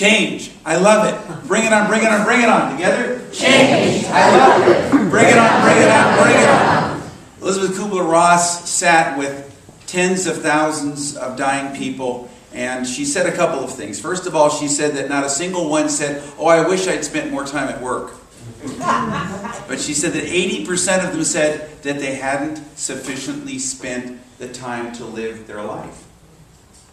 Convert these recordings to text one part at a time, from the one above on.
Change. I love it. Bring it on, bring it on, bring it on. Together. Change. I love it. Bring it on, bring it on, bring it on. Elizabeth Kubler-Ross sat with tens of thousands of dying people, and she said a couple of things. First of all, she said that not a single one said, "Oh, I wish I'd spent more time at work." But she said that 80% of them said that they hadn't sufficiently spent the time to live their life.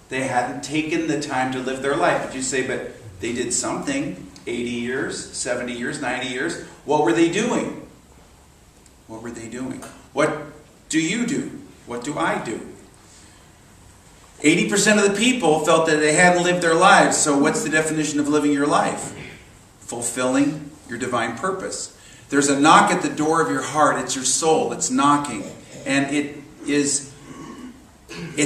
They hadn't taken the time to live their life. But you say, but they did something. 80 years, 70 years, 90 years. What were they doing? What were they doing? What do you do? What do I do? 80% of the people felt that they hadn't lived their lives. So what's the definition of living your life? Fulfilling your divine purpose. There's a knock at the door of your heart. It's your soul. It's knocking. And it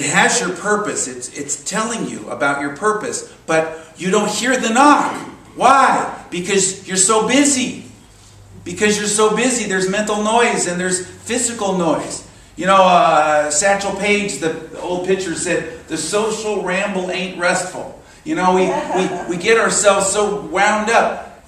has your purpose. It's telling you about your purpose. But you don't hear the knock. Why? Because you're so busy. Because you're so busy. There's mental noise and there's physical noise. You know, Satchel Paige, the old pitcher, said, "The social ramble ain't restful." You know, we get ourselves so wound up.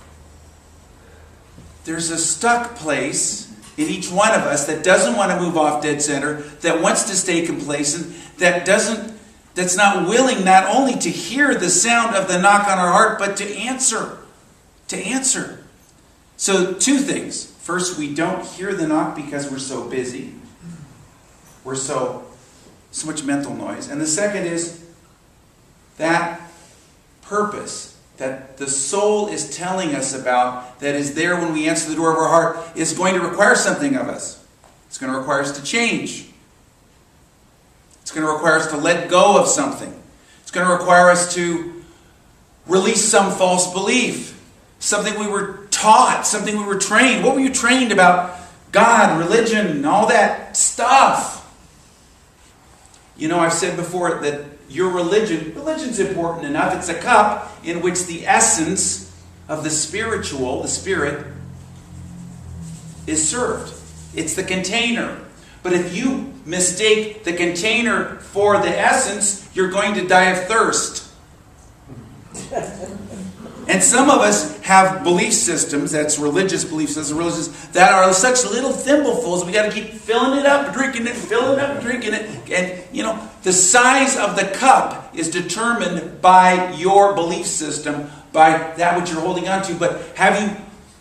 There's a stuck place in each one of us that doesn't want to move off dead center, that wants to stay complacent, that's not willing not only to hear the sound of the knock on our heart, but to answer. To answer. So 2 things. First, we don't hear the knock because we're so busy. We're so much mental noise. And the second is that purpose that the soul is telling us about, that is there when we answer the door of our heart, is going to require something of us. It's going to require us to change. It's going to require us to let go of something. It's going to require us to release some false belief, something we were taught, something we were trained. What were you trained about God, religion, all that stuff? You know, I've said before that your religion's important enough. It's a cup in which the essence of the spiritual, the spirit, is served. It's the container. But if you mistake the container for the essence, you're going to die of thirst. And some of us have belief systems, that's religious belief systems, that are such little thimblefuls, we got to keep filling it up, drinking it, filling it up, drinking it. And, you know, the size of the cup is determined by your belief system, by that which you're holding on to. But have you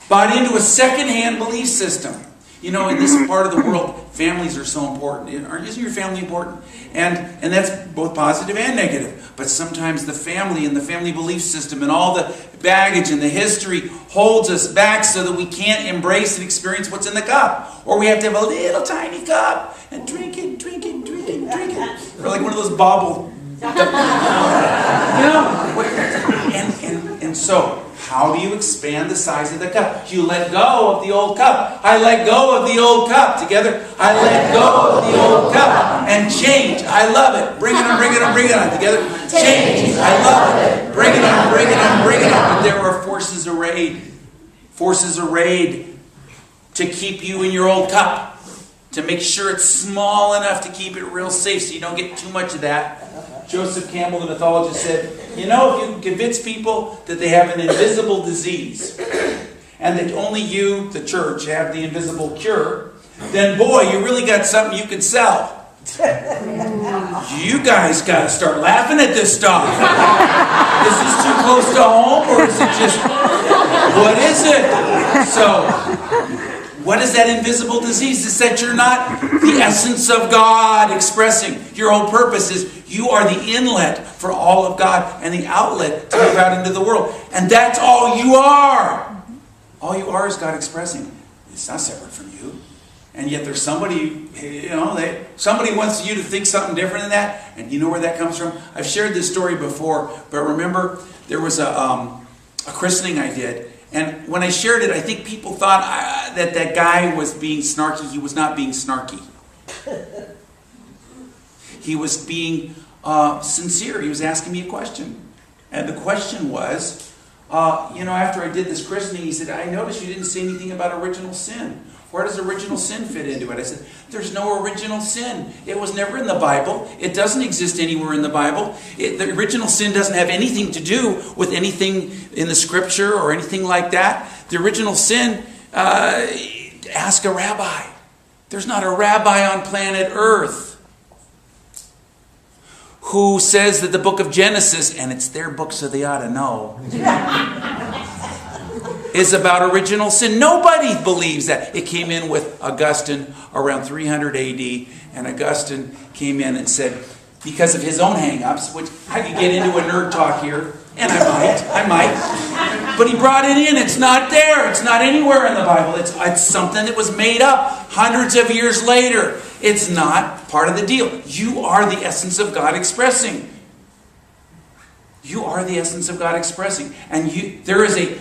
bought into a second-hand belief system? You know, in this part of the world, families are so important. Isn't your family important? And that's both positive and negative. But sometimes the family and the family belief system and all the baggage and the history holds us back so that we can't embrace and experience what's in the cup. Or we have to have a little tiny cup and drink it, drink it, drink it, drink it. Or like one of those bobble. And so, how do you expand the size of the cup? You let go of the old cup. I let go of the old cup. Together, I let go of the old cup. And change. I love it. Bring it on, bring it on, bring it on. Together, change. I love it. Bring it on, bring it on, bring it on. But there are forces arrayed. Forces arrayed to keep you in your old cup. To make sure it's small enough to keep it real safe so you don't get too much of that. Joseph Campbell, the mythologist, said, you know, if you can convince people that they have an invisible disease and that only you, the church, have the invisible cure, then boy, you really got something you can sell. You guys got to start laughing at this stuff. Is this too close to home, or is it just, what is it? So, what is that invisible disease? It's that you're not the essence of God expressing. Your whole purpose is you are the inlet for all of God and the outlet to move out into the world. And that's all you are. All you are is God expressing. It's not separate from you. And yet there's somebody, you know, somebody wants you to think something different than that. And you know where that comes from? I've shared this story before, but remember there was a christening I did. And when I shared it, I think people thought that guy was being snarky. He was not being snarky. He was being sincere. He was asking me a question. And the question was, after I did this christening, he said, I noticed you didn't say anything about original sin Where does original sin fit into it? I said, there's no original sin. It was never in the Bible. It doesn't exist anywhere in the Bible. The original sin doesn't have anything to do with anything in the Scripture or anything like that. The original sin, ask a rabbi. There's not a rabbi on planet Earth who says that the book of Genesis, and it's their book so they ought to know, is about original sin. Nobody believes that. It came in with Augustine around 300 AD, and Augustine came in and said, because of his own hang-ups, which I could get into a nerd talk here, and I might, but he brought it in. It's not there. It's not anywhere in the Bible. It's something that was made up hundreds of years later. It's not part of the deal. You are the essence of God expressing. You are the essence of God expressing. And there is a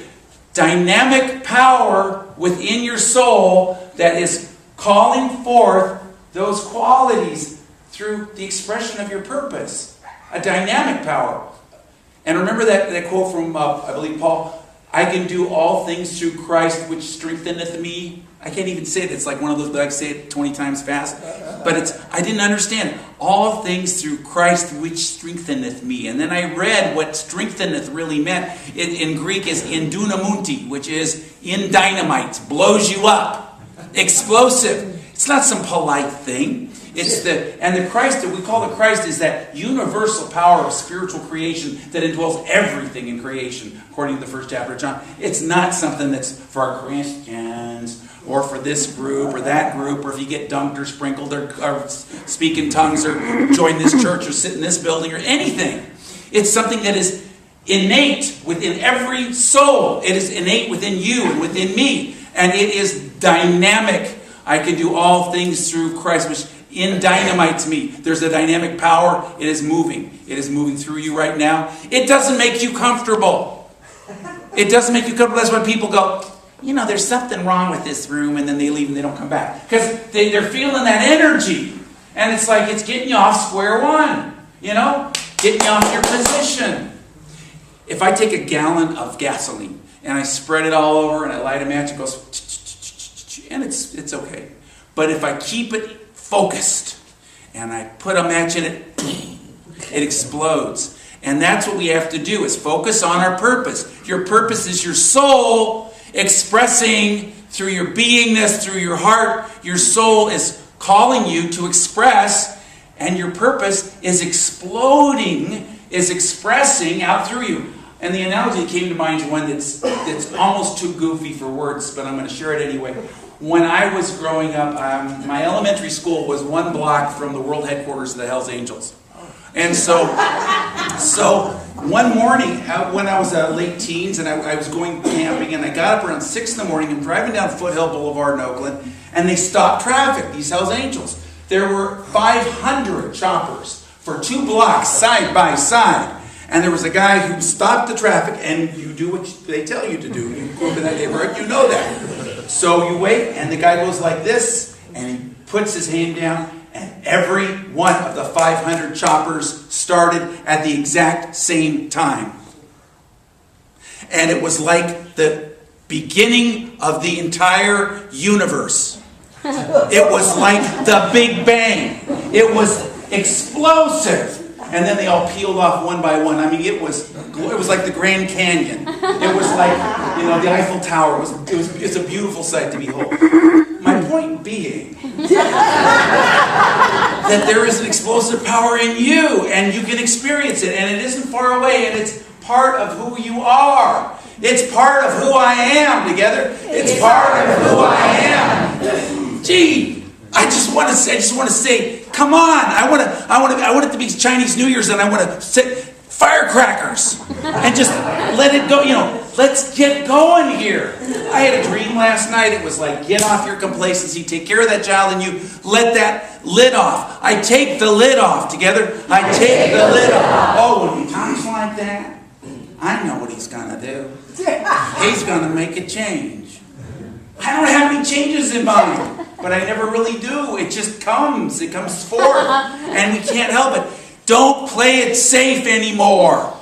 dynamic power within your soul that is calling forth those qualities through the expression of your purpose. A dynamic power. And remember that quote from, I believe, Paul, I can do all things through Christ which strengtheneth me. I can't even say it. It's like one of those, but I say it 20 times fast. But I didn't understand it. All things through Christ which strengtheneth me. And then I read what strengtheneth really meant. In Greek is endunamunti, which is in dynamite, blows you up. Explosive. It's not some polite thing. The Christ that we call the Christ is that universal power of spiritual creation that indwells everything in creation, according to the first chapter of John. It's not something that's for Christians or for this group or that group, or if you get dunked or sprinkled or speak in tongues or join this church or sit in this building or anything. It's something that is innate within every soul. It is innate within you and within me. And it is dynamic. I can do all things through Christ, which dynamites me. There's a dynamic power. It is moving. It is moving through you right now. It doesn't make you comfortable. It doesn't make you comfortable. That's why people go, there's something wrong with this room, and then they leave and they don't come back. Because they're feeling that energy. And it's like it's getting you off square one. Getting you off your position. If I take a gallon of gasoline and I spread it all over and I light a match, it goes, and it's okay. But if I keep it focused and I put a match in it, it explodes. And that's what we have to do, is focus on our purpose. Your purpose is your soul expressing through your beingness, through your heart. Your soul is calling you to express, and your purpose is exploding, is expressing out through you. And the analogy that came to mind is one that's almost too goofy for words, but I'm going to share it anyway. When I was growing up, my elementary school was one block from the world headquarters of the Hells Angels. And so one morning, when I was late teens, and I was going camping, and I got up around 6 in the morning, and driving down Foothill Boulevard in Oakland, and they stopped traffic, these Hells Angels. There were 500 choppers for 2 blocks, side by side. And there was a guy who stopped the traffic, and you do what they tell you to do. You go up in that neighborhood, you know that. So you wait, and the guy goes like this, and he puts his hand down, and every one of the 500 choppers started at the exact same time. And it was like the beginning of the entire universe. It was like the Big Bang. It was explosive. And then they all peeled off one by one. I mean, it was like the Grand Canyon. It was like, the Eiffel Tower. It's a beautiful sight to behold. My point being that there is an explosive power in you, and you can experience it, and it isn't far away, and it's part of who you are. It's part of who I am. Together, it's part of who I am. Gee. I just want to say, come on! I want it to be Chinese New Year's, and I want to set firecrackers and just let it go. Let's get going here. I had a dream last night. It was like, get off your complacency, take care of that child, and you let that lid off. I take the lid off. Together, I take the lid off. Oh, when he talks like that, I know what he's gonna do. He's gonna make a change. I don't have any changes in mind. But I never really do. It just comes. It comes forth. And we can't help it. Don't play it safe anymore.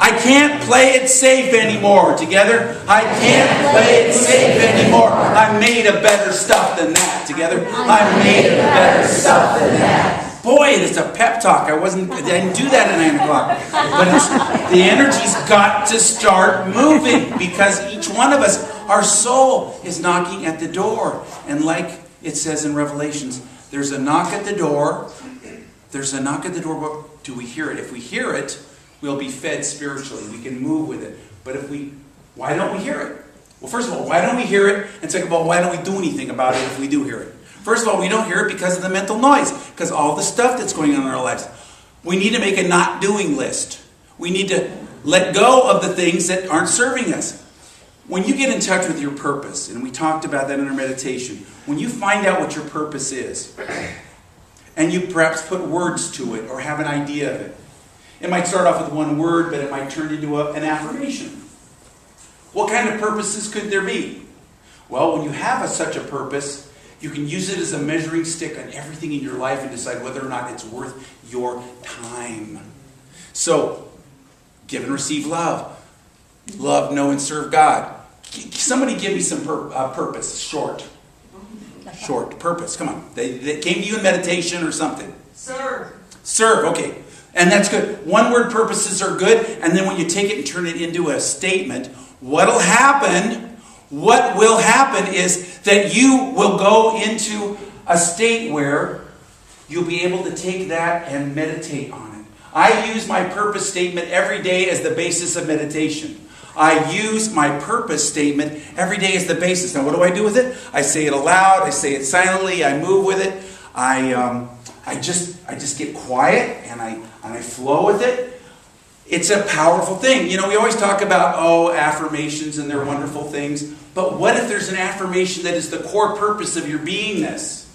I can't play it safe anymore. Together. I can't play it safe anymore. I'm made of better stuff than that. Together. I'm made of better stuff than that. Boy, it's a pep talk. I didn't do that at 9 o'clock. But the energy's got to start moving because each one of us, our soul is knocking at the door. And like it says in Revelations, there's a knock at the door. There's a knock at the door, but do we hear it? If we hear it, we'll be fed spiritually. We can move with it. But why don't we hear it? Well, first of all, why don't we hear it? And second of all, why don't we do anything about it if we do hear it? First of all, we don't hear it because of the mental noise, because all the stuff that's going on in our lives. We need to make a not doing list. We need to let go of the things that aren't serving us. When you get in touch with your purpose, and we talked about that in our meditation, when you find out what your purpose is, and you perhaps put words to it or have an idea of it, it might start off with one word, but it might turn into an affirmation. What kind of purposes could there be? Well, when you have such a purpose, you can use it as a measuring stick on everything in your life and decide whether or not it's worth your time. So, give and receive love. Love, know, and serve God. Somebody give me some purpose. Short. Purpose. Come on. They came to you in meditation or something. Serve. Serve. Okay. And that's good. One word purposes are good. And then when you take it and turn it into a statement, what will happen is that you will go into a state where you'll be able to take that and meditate on it. I use my purpose statement every day as the basis of meditation. I use my purpose statement every day as the basis. Now, what do I do with it? I say it aloud. I say it silently. I move with it. I just get quiet and I flow with it. It's a powerful thing. You know, we always talk about, affirmations and they're wonderful things. But what if there's an affirmation that is the core purpose of your beingness?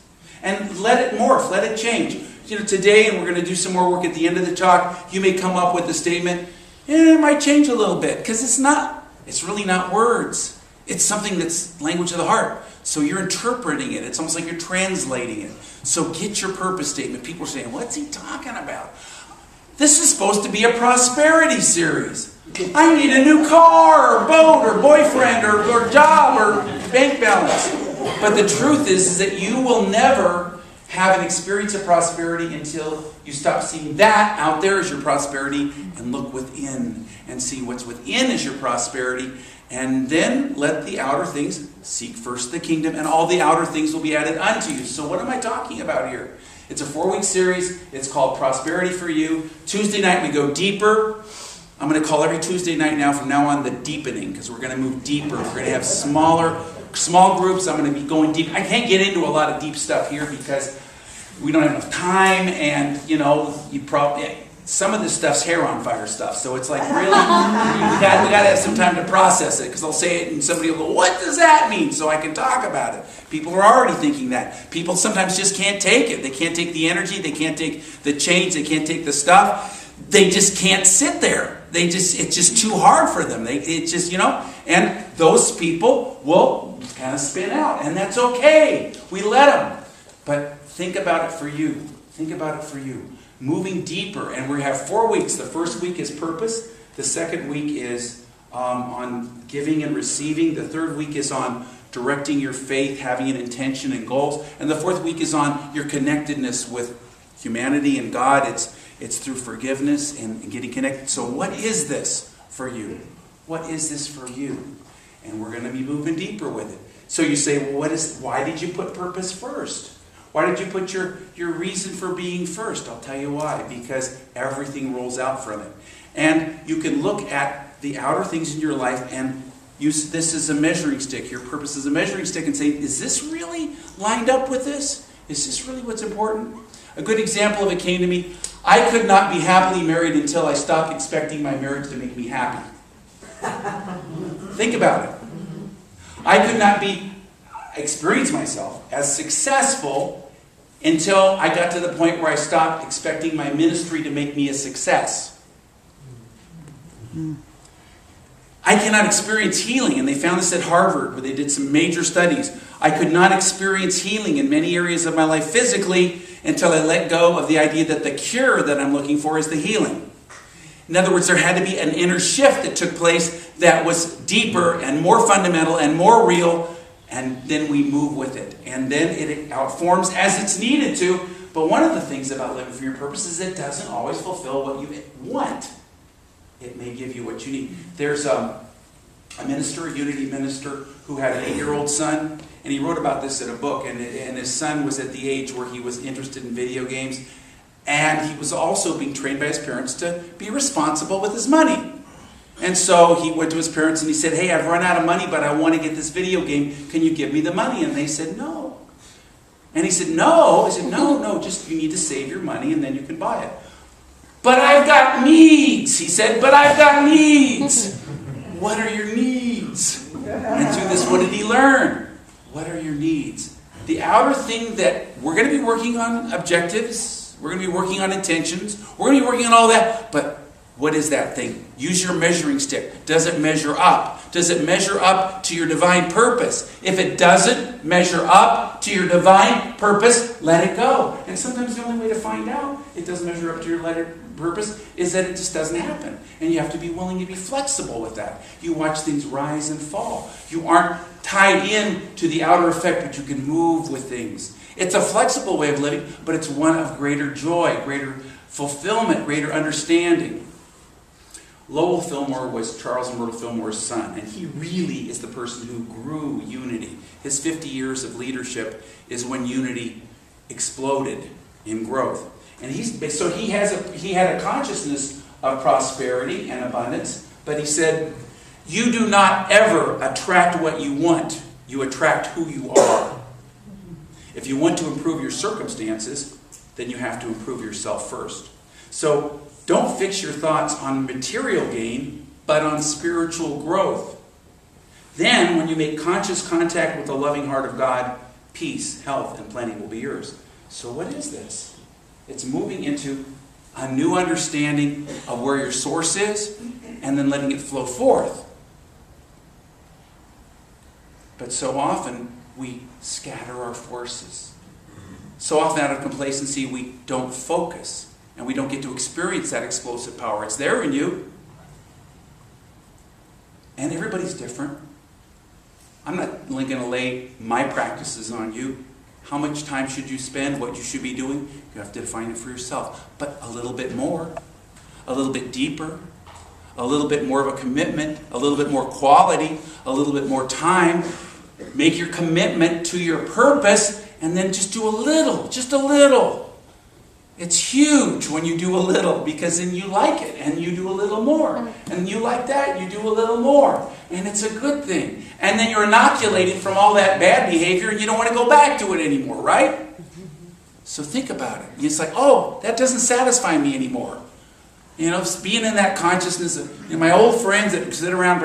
And let it morph, let it change. You know, today, and we're going to do some more work at the end of the talk, you may come up with a statement, it might change a little bit, because it's really not words. It's something that's language of the heart. So you're interpreting it. It's almost like you're translating it. So get your purpose statement. People are saying, what's he talking about? This is supposed to be a prosperity series. I need a new car, or boat, or boyfriend, or job, or bank balance. But the truth is that you will never have an experience of prosperity until you stop seeing that out there as your prosperity and look within and see what's within as your prosperity. And then let the outer things seek first the kingdom, and all the outer things will be added unto you. So what am I talking about here? It's a 4-week series. It's called Prosperity for You. Tuesday night we go deeper. I'm going to call every Tuesday night now from now on the deepening, because we're going to move deeper. We're going to have small groups. I'm going to be going deep. I can't get into a lot of deep stuff here because we don't have enough time, and some of this stuff's hair on fire stuff. So it's like, really, we got to have some time to process it, because I'll say it and somebody will go, what does that mean? So I can talk about it. People are already thinking that. People sometimes just can't take it. They can't take the energy. They can't take the change. They can't take the stuff. They just can't sit there. It's just too hard for them. And those people will kind of spin out, and that's okay. We let them. But think about it for you. Think about it for you. Moving deeper, and we have 4 weeks. The first week is purpose. The second week is on giving and receiving. The third week is on directing your faith, having an intention and goals. And the fourth week is on your connectedness with humanity and God. It's through forgiveness and getting connected. So what is this for you? What is this for you? And we're going to be moving deeper with it. So you say, well, why did you put purpose first? Why did you put your reason for being first? I'll tell you why. Because everything rolls out from it. And you can look at the outer things in your life and use this as a measuring stick. Your purpose is a measuring stick, and say, is this really lined up with this? Is this really what's important? A good example of it came to me. I could not be happily married until I stopped expecting my marriage to make me happy. Think about it. I could not experience myself as successful until I got to the point where I stopped expecting my ministry to make me a success. I cannot experience healing, and they found this at Harvard, where they did some major studies. I could not experience healing in many areas of my life physically until I let go of the idea that the cure that I'm looking for is the healing. In other words, there had to be an inner shift that took place that was deeper and more fundamental and more real, and then we move with it. And then it outforms as it's needed to. But one of the things about living for your purpose is it doesn't always fulfill what you want. It may give you what you need. There's a minister, a Unity minister, who had an 8-year-old son, and he wrote about this in a book, and his son was at the age where he was interested in video games, and he was also being trained by his parents to be responsible with his money. And so he went to his parents and he said, hey, I've run out of money, but I want to get this video game. Can you give me the money? And they said, no. And he said, no. I said, no, just you need to save your money and then you can buy it. But I've got needs, he said, but I've got needs. What are your needs? And through this, what did he learn? What are your needs? The outer thing that we're going to be working on objectives, we're going to be working on intentions, we're going to be working on all that, but what is that thing? Use your measuring stick. Does it measure up? Does it measure up to your divine purpose? If it doesn't measure up to your divine purpose, let it go. And sometimes the only way to find out it doesn't measure up to your purpose is that it just doesn't happen. And you have to be willing to be flexible with that. You watch things rise and fall. You aren't tied in to the outer effect, but you can move with things. It's a flexible way of living, but it's one of greater joy, greater fulfillment, greater understanding. Lowell Fillmore was Charles and Myrtle Fillmore's son, and he really is the person who grew Unity. His 50 years of leadership is when Unity exploded in growth. And he had a consciousness of prosperity and abundance, but he said, you do not ever attract what you want, you attract who you are. If you want to improve your circumstances, then you have to improve yourself first. So don't fix your thoughts on material gain, but on spiritual growth. Then, when you make conscious contact with the loving heart of God, peace, health, and plenty will be yours. So what is this? It's moving into a new understanding of where your source is, and then letting it flow forth. But so often, we scatter our forces. So often, out of complacency, we don't focus. And we don't get to experience that explosive power. It's there in you. And everybody's different. I'm not going to lay my practices on you. How much time should you spend? What you should be doing? You have to define it for yourself. But a little bit more. A little bit deeper. A little bit more of a commitment. A little bit more quality. A little bit more time. Make your commitment to your purpose. And then just do a little. Just a little. It's huge when you do a little, because then you like it and you do a little more. And you like that, you do a little more. And it's a good thing. And then you're inoculated from all that bad behavior and you don't want to go back to it anymore, right? So think about it. It's like, oh, that doesn't satisfy me anymore. You know, being in that consciousness of my old friends that sit around,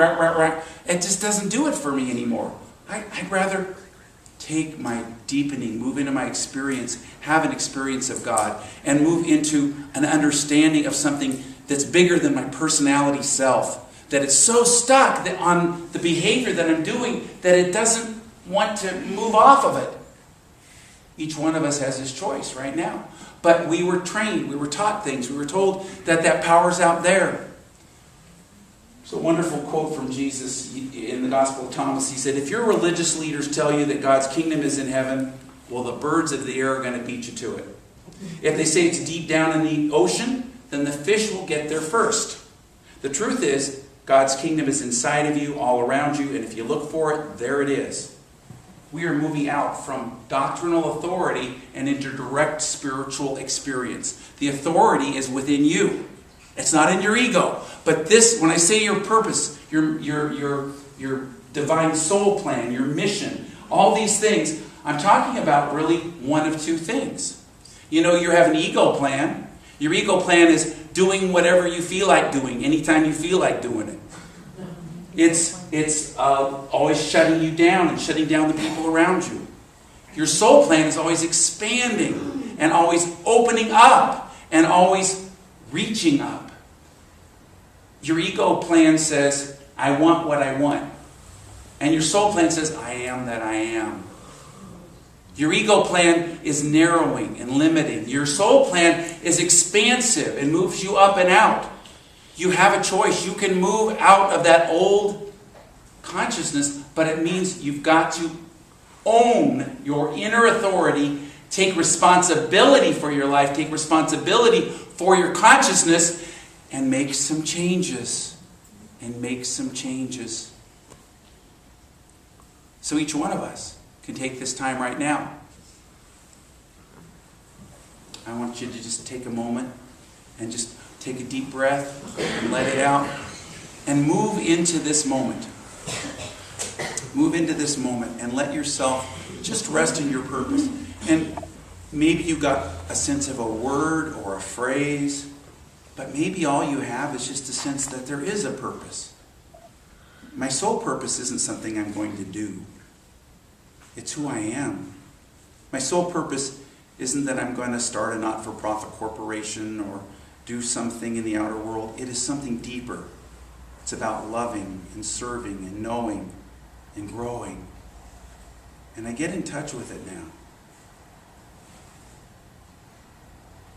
it just doesn't do it for me anymore. I'd rather take my deepening, move into my experience, have an experience of God, and move into an understanding of something that's bigger than my personality self, that it's so stuck that on the behavior that I'm doing that it doesn't want to move off of it. Each one of us has his choice right now. But we were trained, we were taught things, we were told that that power's out there. There's a wonderful quote from Jesus in the Gospel of Thomas. He said, if your religious leaders tell you that God's kingdom is in heaven, well, the birds of the air are going to beat you to it. If they say it's deep down in the ocean, then the fish will get there first. The truth is, God's kingdom is inside of you, all around you, and if you look for it, there it is. We are moving out from doctrinal authority and into direct spiritual experience. The authority is within you. It's not in your ego. But this, when I say your purpose, your divine soul plan, your mission, all these things, I'm talking about really one of two things. You know, you have an ego plan. Your ego plan is doing whatever you feel like doing, anytime you feel like doing it. It's always shutting you down and shutting down the people around you. Your soul plan is always expanding and always opening up and always reaching up. Your ego plan says, I want what I want. And your soul plan says, I am that I am. Your ego plan is narrowing and limiting. Your soul plan is expansive and moves you up and out. You have a choice. You can move out of that old consciousness, but it means you've got to own your inner authority, take responsibility for your life, take responsibility for your consciousness, and make some changes. So each one of us can take this time right now. I want you to just take a moment and just take a deep breath and let it out. And move into this moment. Move into this moment and let yourself just rest in your purpose. And maybe you got a sense of a word or a phrase, but maybe all you have is just a sense that there is a purpose. My sole purpose isn't something I'm going to do. It's who I am. My sole purpose isn't that I'm going to start a not-for-profit corporation or do something in the outer world. It is something deeper. It's about loving and serving and knowing and growing. And I get in touch with it now.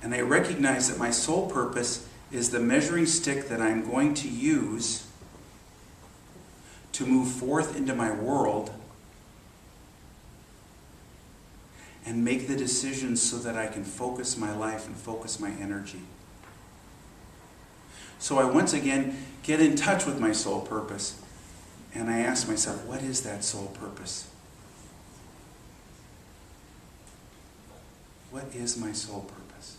And I recognize that my sole purpose is the measuring stick that I'm going to use to move forth into my world and make the decisions so that I can focus my life and focus my energy. So I once again get in touch with my soul purpose, and I ask myself, what is that soul purpose? What is my soul purpose?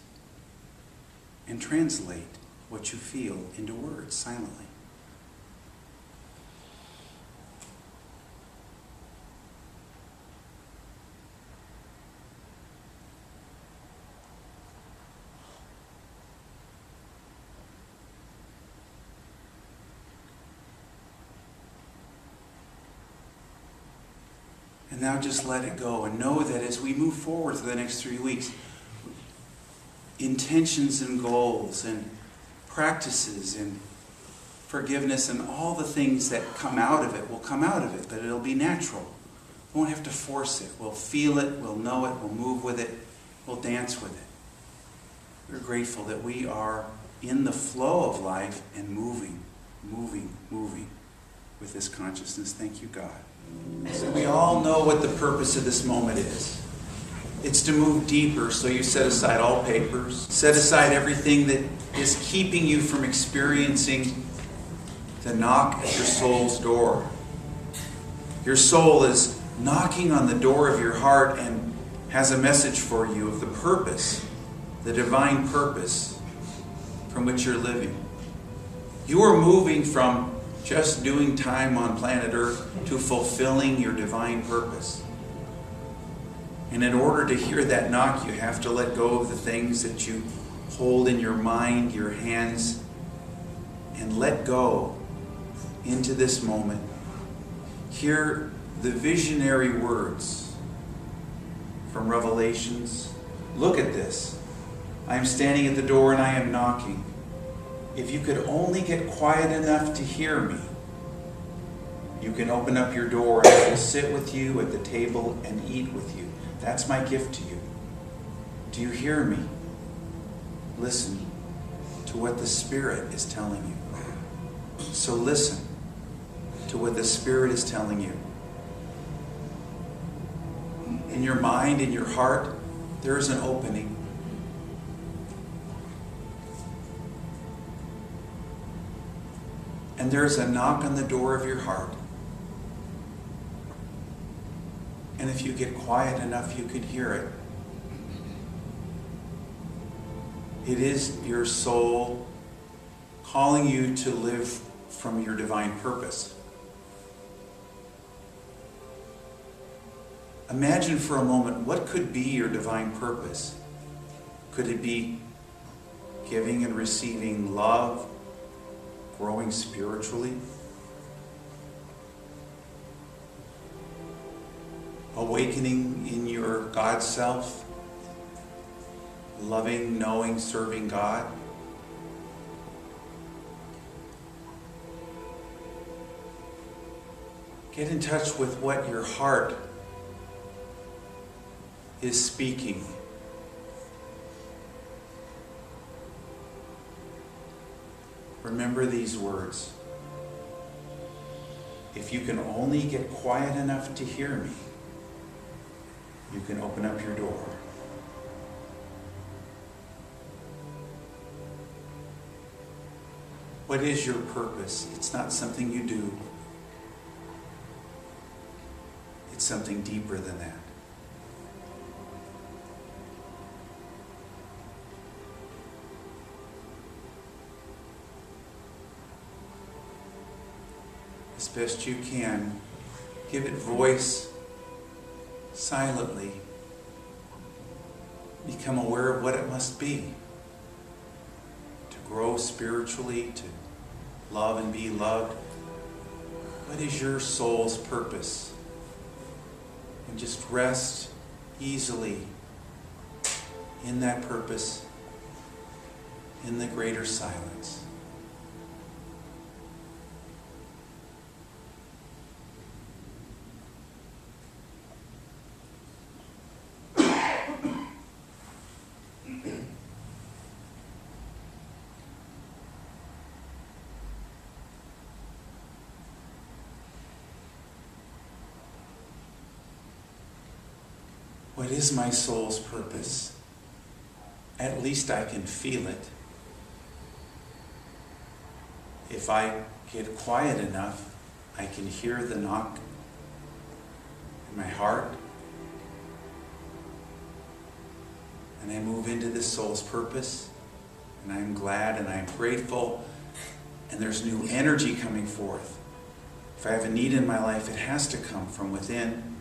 And translate what you feel into words silently. And now just let it go and know that as we move forward for the next 3 weeks, intentions and goals and practices and forgiveness and all the things that come out of it will come out of it, but it'll be natural. We won't have to force it. We'll feel it, we'll know it, we'll move with it, we'll dance with it. We're grateful that we are in the flow of life and moving with this consciousness. Thank you, God. So we all know what the purpose of this moment is. It's to move deeper, so you set aside all papers. Set aside everything that is keeping you from experiencing the knock at your soul's door. Your soul is knocking on the door of your heart and has a message for you of the purpose, the divine purpose from which you're living. You are moving from just doing time on planet Earth to fulfilling your divine purpose. And in order to hear that knock, you have to let go of the things that you hold in your mind, your hands, and let go into this moment. Hear the visionary words from Revelations. Look at this. I am standing at the door and I am knocking. If you could only get quiet enough to hear me, you can open up your door and I will sit with you at the table and eat with you. That's my gift to you. Do you hear me? Listen to what the Spirit is telling you. So listen to what the Spirit is telling you. In your mind, in your heart, there is an opening. And there's a knock on the door of your heart. And if you get quiet enough, you can hear it. It is your soul calling you to live from your divine purpose. Imagine for a moment, what could be your divine purpose? Could it be giving and receiving love, growing spiritually, awakening in your God self, loving, knowing, serving God? Get in touch with what your heart is speaking. remember these words. If you can only get quiet enough to hear me, you can open up your door. What is your purpose? It's not something you do. It's something deeper than that. As best you can, give it voice silently. Become aware of what it must be to grow spiritually, to love and be loved. What is your soul's purpose? And just rest easily in that purpose, in the greater silence. What is my soul's purpose? At least I can feel it. If I get quiet enough, I can hear the knock in my heart. And I move into this soul's purpose. And I'm glad and I'm grateful. And there's new energy coming forth. If I have a need in my life, it has to come from within.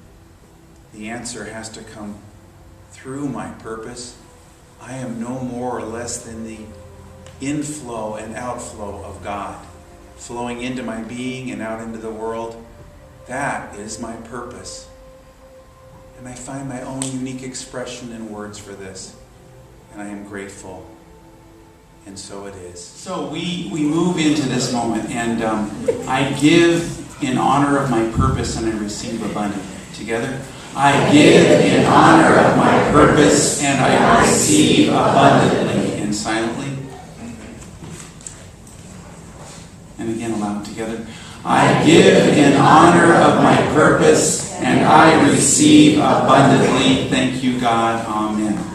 The answer has to come through my purpose. I am no more or less than the inflow and outflow of God, flowing into my being and out into the world. That is my purpose. And I find my own unique expression in words for this. And I am grateful. And so it is. So we move into this moment, and I give in honor of my purpose and I receive abundantly. Together? I give in honor of my purpose and I receive abundantly. And silently. And again aloud together. I give in honor of my purpose and I receive abundantly. Thank you, God. Amen.